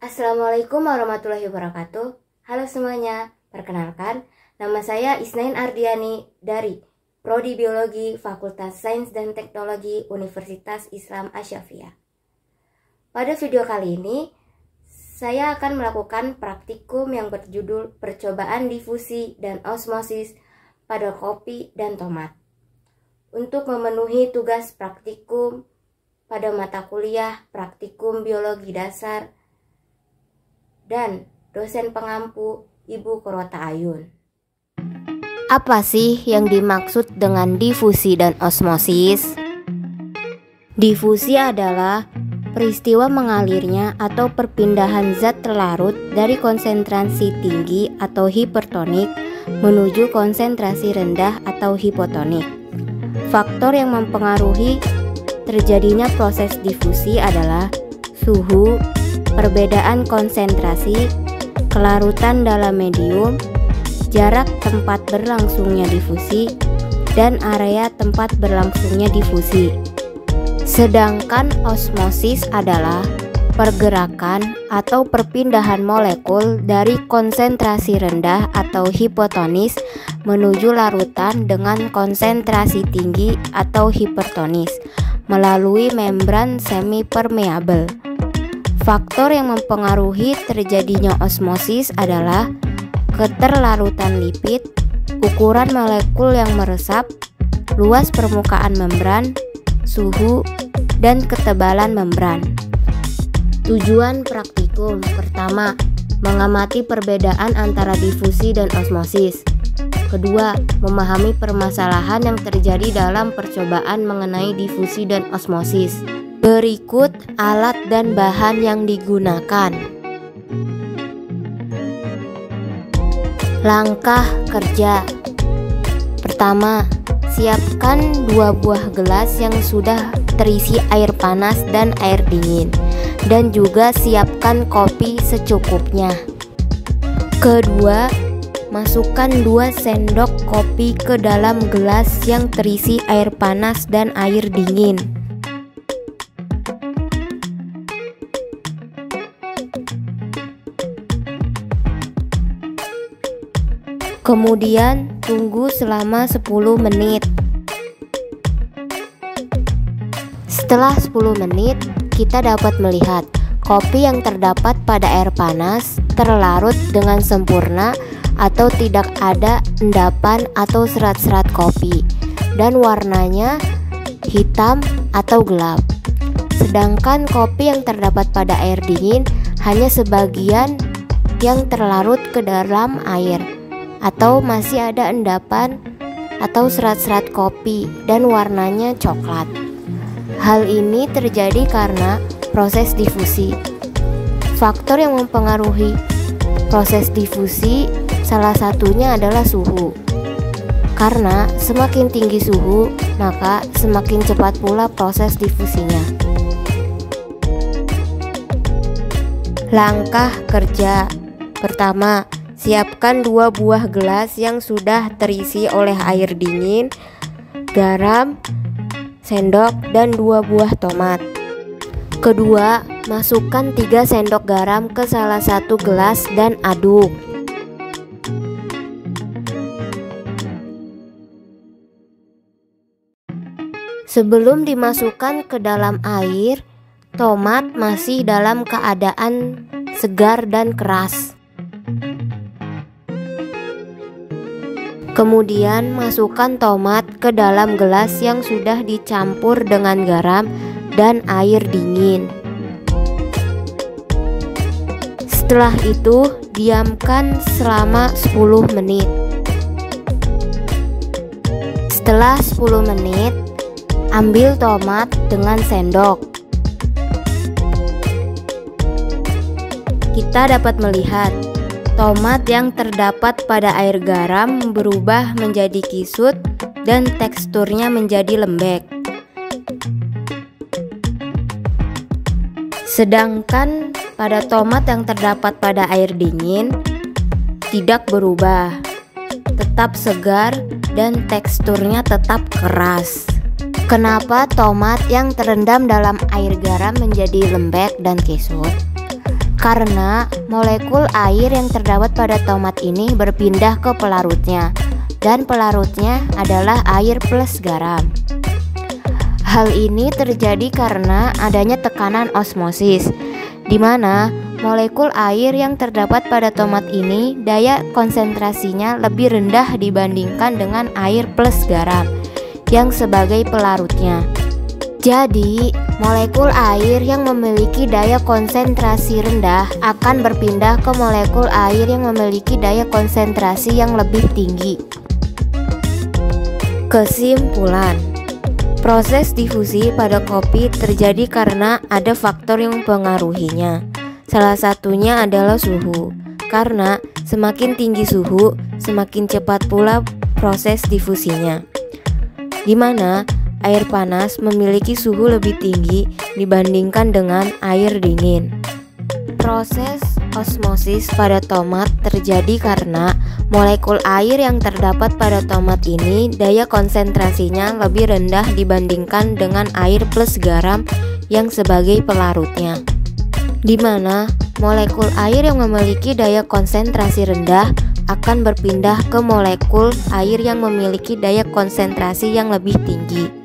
Assalamualaikum warahmatullahi wabarakatuh. Halo semuanya, perkenalkan, nama saya Isnain Ardiani dari Prodi Biologi Fakultas Sains dan Teknologi Universitas Islam Asy-Syafi'iyah. Pada video kali ini, saya akan melakukan praktikum yang berjudul Percobaan Difusi dan Osmosis pada kopi dan tomat. Untuk memenuhi tugas praktikum pada mata kuliah Praktikum Biologi Dasar dan dosen pengampu Ibu Korota Ayun. Apa sih yang dimaksud dengan difusi dan osmosis? Difusi adalah peristiwa mengalirnya atau perpindahan zat terlarut dari konsentrasi tinggi atau hipertonik menuju konsentrasi rendah atau hipotonik. Faktor yang mempengaruhi terjadinya proses difusi adalah suhu, perbedaan konsentrasi, kelarutan dalam medium, jarak tempat berlangsungnya difusi, dan area tempat berlangsungnya difusi. Sedangkan osmosis adalah pergerakan atau perpindahan molekul dari konsentrasi rendah atau hipotonis menuju larutan dengan konsentrasi tinggi atau hipertonis melalui membran semipermeabel. Faktor yang mempengaruhi terjadinya osmosis adalah keterlarutan lipid, ukuran molekul yang meresap, luas permukaan membran, suhu, dan ketebalan membran. Tujuan praktikum pertama, mengamati perbedaan antara difusi dan osmosis. Kedua, memahami permasalahan yang terjadi dalam percobaan mengenai difusi dan osmosis. Berikut alat dan bahan yang digunakan. Langkah kerja. Pertama, siapkan 2 buah gelas yang sudah terisi air panas dan air dingin, dan juga siapkan kopi secukupnya. Kedua, masukkan 2 sendok kopi ke dalam gelas yang terisi air panas dan air dingin. Kemudian tunggu selama 10 menit. Setelah 10 menit, kita dapat melihat kopi yang terdapat pada air panas terlarut dengan sempurna atau tidak ada endapan atau serat-serat kopi, dan warnanya hitam atau gelap. Sedangkan kopi yang terdapat pada air dingin hanya sebagian yang terlarut ke dalam air, atau masih ada endapan atau serat-serat kopi dan warnanya coklat. Hal ini terjadi karena proses difusi. Faktor yang mempengaruhi proses difusi salah satunya adalah suhu. Karena semakin tinggi suhu, maka semakin cepat pula proses difusinya. Langkah kerja. Pertama, siapkan 2 buah gelas yang sudah terisi oleh air dingin, garam, sendok, dan 2 buah tomat. Kedua, masukkan 3 sendok garam ke salah satu gelas dan aduk. Sebelum dimasukkan ke dalam air, tomat masih dalam keadaan segar dan keras. Kemudian masukkan tomat ke dalam gelas yang sudah dicampur dengan garam dan air dingin. Setelah itu, diamkan selama 10 menit. Setelah 10 menit, ambil tomat dengan sendok. Kita dapat melihat tomat yang terdapat pada air garam berubah menjadi kisut dan teksturnya menjadi lembek. Sedangkan pada tomat yang terdapat pada air dingin tidak berubah, tetap segar dan teksturnya tetap keras. Kenapa tomat yang terendam dalam air garam menjadi lembek dan kisut? Karena molekul air yang terdapat pada tomat ini berpindah ke pelarutnya, dan pelarutnya adalah air plus garam. Hal ini terjadi karena adanya tekanan osmosis, di mana molekul air yang terdapat pada tomat ini daya konsentrasinya lebih rendah dibandingkan dengan air plus garam yang sebagai pelarutnya. Jadi, molekul air yang memiliki daya konsentrasi rendah akan berpindah ke molekul air yang memiliki daya konsentrasi yang lebih tinggi. Kesimpulan, proses difusi pada kopi terjadi karena ada faktor yang mempengaruhinya. Salah satunya adalah suhu, karena semakin tinggi suhu, semakin cepat pula proses difusinya, di mana air panas memiliki suhu lebih tinggi dibandingkan dengan air dingin. Proses osmosis pada tomat terjadi karena molekul air yang terdapat pada tomat ini daya konsentrasinya lebih rendah dibandingkan dengan air plus garam yang sebagai pelarutnya, di mana molekul air yang memiliki daya konsentrasi rendah akan berpindah ke molekul air yang memiliki daya konsentrasi yang lebih tinggi.